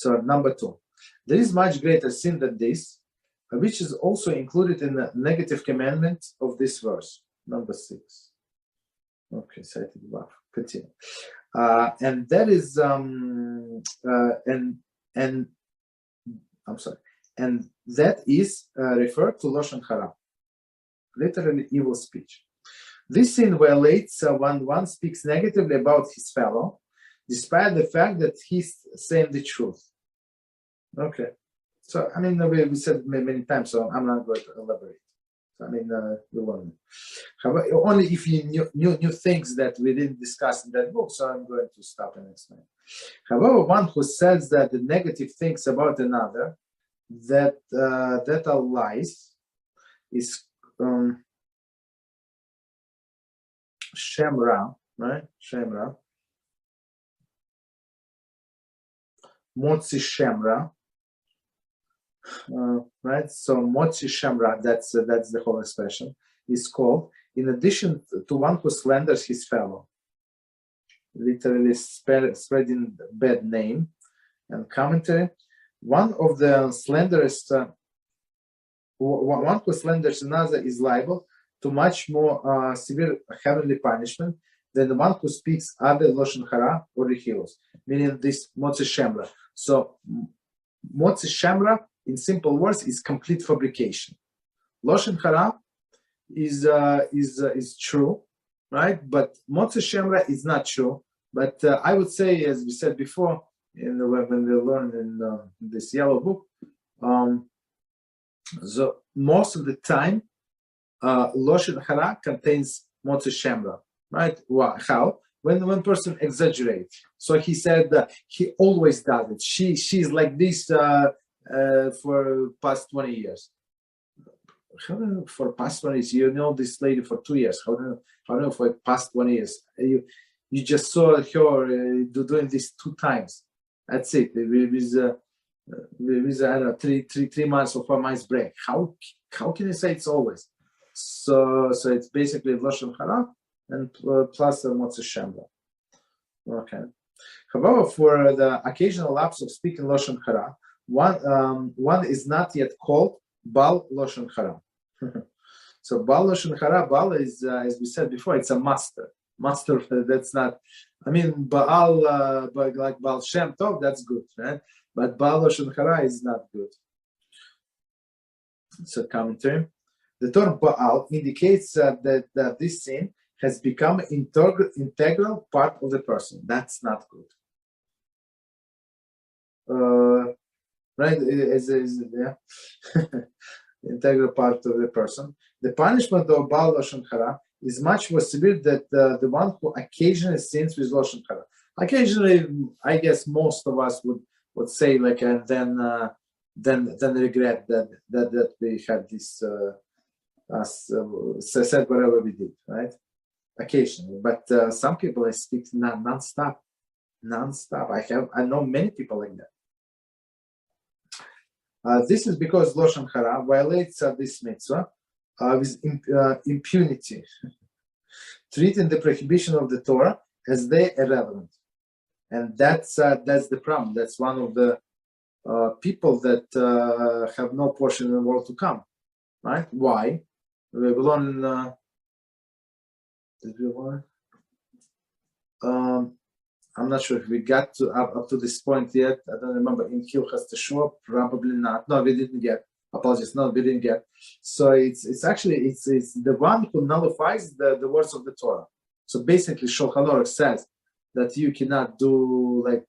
So number 2, there is much greater sin than this, which is also included in the negative commandment of this verse. Number 6. Okay, cited above. Continue. And that is and that is referred to Lashon Hara, literally evil speech. This sin violates when one speaks negatively about his fellow, despite the fact that he's saying the truth. Okay, so I mean we said many times, so I'm not going to elaborate. I mean, you learn. However, only if you knew things that we didn't discuss in that book, so I'm going to stop and explain. However, one who says that the negative things about another that are lies is Shemra, right? Shemra. Motzi Shemra. Right, so Motzi Shemra, that's the whole expression, is called, in addition to one who slanders his fellow, literally spreading bad name. And commentary, one of the slanderers, one who slanders another is liable to much more severe heavenly punishment than the one who speaks other Lashon Hara or Rechilus, meaning this Motzi Shemra. So Motzi Shemra, in simple words, is complete fabrication. Lashon Hara is true, right? But Motzi Shemra is not true. But I would say, as we said before, when we learned in this yellow book, so most of the time, Lashon Hara contains Motzi Shemra, right? How? When one person exaggerates. So he said he always does it. She's like this for past 20 years. How do you know for past 20 years? You know this lady for 2 years. How do you know for past 20 years? You just saw her doing this 2 times. That's it. With I don't know, 3 months or 4 months break. How can you say it's always? So it's basically Lashon Hara and plus Motzi Shemra. Okay. However, for the occasional lapse of speaking Lashon Hara, one is not yet called Baal Lashon Hara. So Baal Lashon Hara, Baal is, as we said before, it's a master. Master, that's not, I mean, Baal, like Baal Shem Tov, that's good, right? But Baal Lashon Hara is not good. It's a commentary. The term Baal indicates that this sin has become an integral part of the person. That's not good. Right? Yeah. Integral part of the person. The punishment of Baal Lashon Hara is much more severe than the one who occasionally sins with Lashon Hara. Occasionally, I guess most of us would say like, and then regret that we had this said whatever we did, right? Occasionally, but some people speak non-stop. I know many people like that. This is because Lashon Hara violates this mitzvah with impunity, treating the prohibition of the Torah as they irrelevant, and that's the problem. That's one of the people that have no portion in the world to come, right? Why? We learn. Did we learn? I'm not sure if we got up to this point yet. I don't remember. In Hilchas Teshuvah, probably not. No, we didn't get. Apologies. No, we didn't get. So it's actually the one who nullifies the words of the Torah. So basically, Shulchan Aruch says that you cannot do like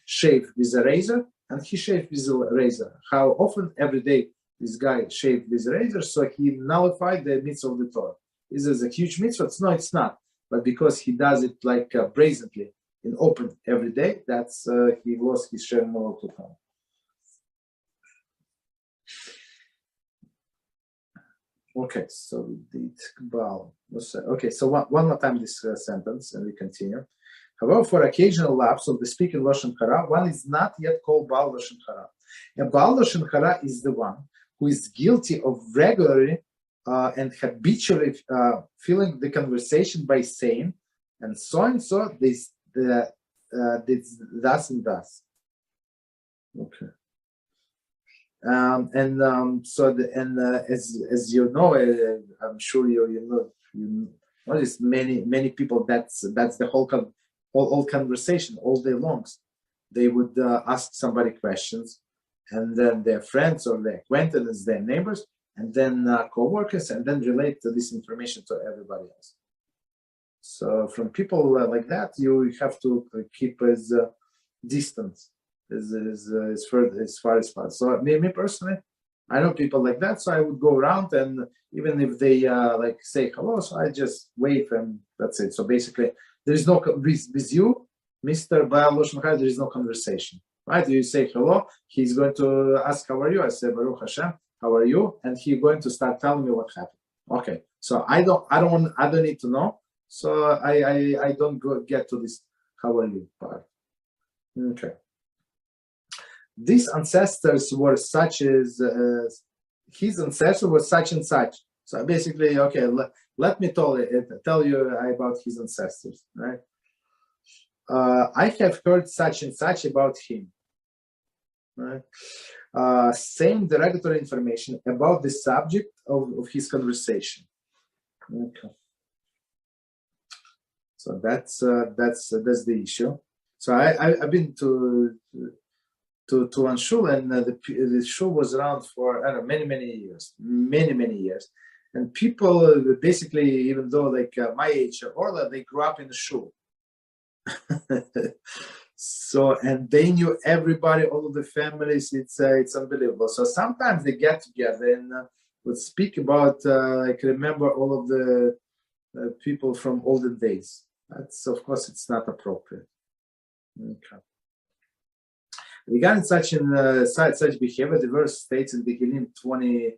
shave with a razor, and he shaved with a razor. How often? Every day this guy shaved with a razor, so he nullified the mitzvah of the Torah. Is this a huge mitzvah? No, it's not. But because he does it like brazenly in open every day, that's he lost his share in all to come. Okay, so we did Baal. Okay, so one more time this sentence, and we continue. However, for occasional lapse of the speaking Lashon Hara, one is not yet called Baal Lashon Hara. And Baal Lashon Hara is the one who is guilty of regularly and habitually filling the conversation by saying, and so, this, thus and thus. Okay. As you know, I'm sure you know this, many people, that's the whole conversation all day long. They would ask somebody questions, and then their friends or their acquaintances, their neighbors, and then co-workers, and then relate this information to everybody else. So from people like that, you have to keep as distant as far as possible. So me personally, I know people like that, so I would go around, and even if they like say hello, so I just wave and that's it. So basically, there is no with you, Mr. Lashon Hara, there is no conversation, right? You say hello, he's going to ask how are you. I say Baruch HaShem, how are you? And he's going to start telling me what happened. Okay, so I don't need to know. So I don't get to this how are you part. Okay. These ancestors were such as his ancestor was such and such. So basically, okay, let me tell you about his ancestors, right? I have heard such and such about him, right? Same derogatory information about the subject of his conversation. Okay. So that's the issue. So I've been to one shul, and the shul was around for many years, many years, and people basically, even though like my age or they grew up in the shul, so and they knew everybody, all of the families. It's unbelievable. So sometimes they get together and would speak about like remember all of the people from olden days. That's, of course, it's not appropriate. Okay. Regarding such behavior, the verse states in beginning 12,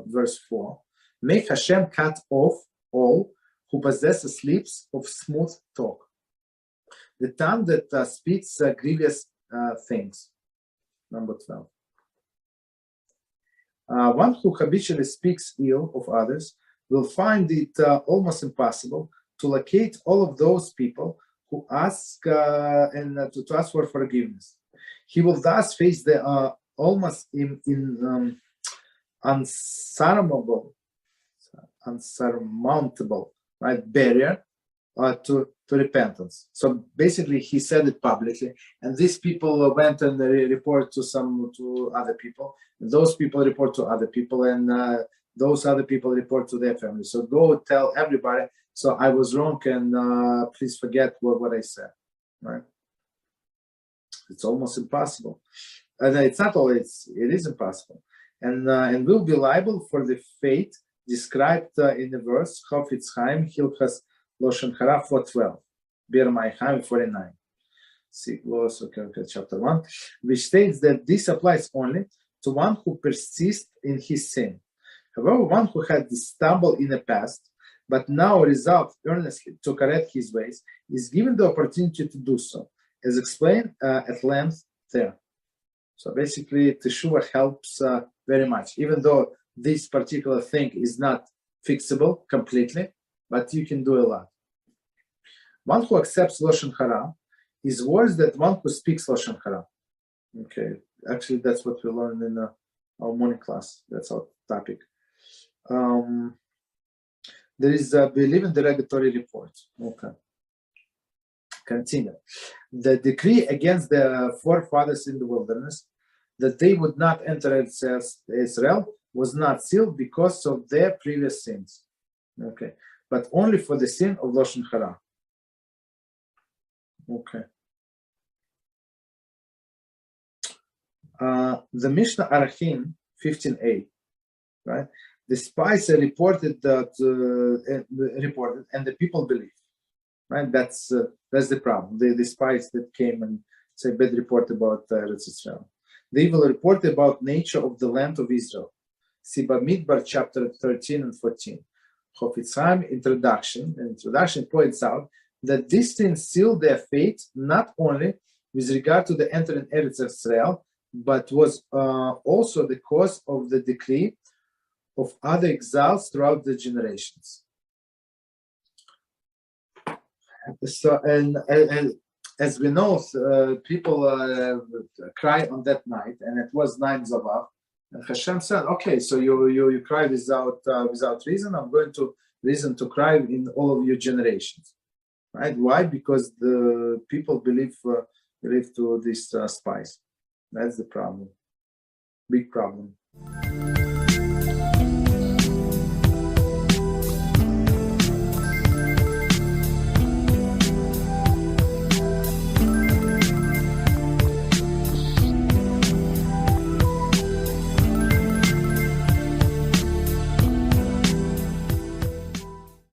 verse 4, "Make HaShem cut off all who possesses lips of smooth talk, the tongue that speaks grievous things." Number 12. One who habitually speaks ill of others will find it almost impossible to locate all of those people who ask to ask for forgiveness. He will thus face the almost unsurmountable right barrier to repentance. So basically, he said it publicly, and these people went and report to other people, and those people report to other people, and those other people report to their family. So go tell everybody. So I was wrong, and please forget what I said. Right? It's almost impossible. And it's not always. It is impossible, and will be liable for the fate described in the verse Chofetz Chaim Hilchas Lashon Hara 4:12, Bir Chaim 49. See, chapter 1, which states that this applies only to one who persists in his sin. However, one who had stumbled in the past, but now resolved earnestly to correct his ways, is given the opportunity to do so, as explained at length there. So basically, Teshuvah helps very much, even though this particular thing is not fixable completely, but you can do a lot. One who accepts Lashon Hara is worse than one who speaks Lashon Hara. Okay, actually, that's what we learned in our morning class. That's our topic. There is believe in derogatory reports. Okay. Continue. The decree against the forefathers in the wilderness that they would not enter Israel was not sealed because of their previous sins. Okay. But only for the sin of Lashon Hara. Okay. The Mishnah Arachim 15a, right? The spies reported and the people believe, right? That's the problem. The spies that came and say bad report about Eretz Israel. They will report about nature of the land of Israel. See Bamidbar chapter 13 and 14. Chofetz Chaim introduction points out that these things seal their fate not only with regard to the entering Eretz Israel, but was also the cause of the decree of other exiles throughout the generations. So and as we know, people cry on that night, and it was 9 Zavav. And Hashem said, "Okay, so you cry without reason. I'm going to reason to cry in all of your generations." Right? Why? Because the people believe to this spice. That's the problem. Big problem.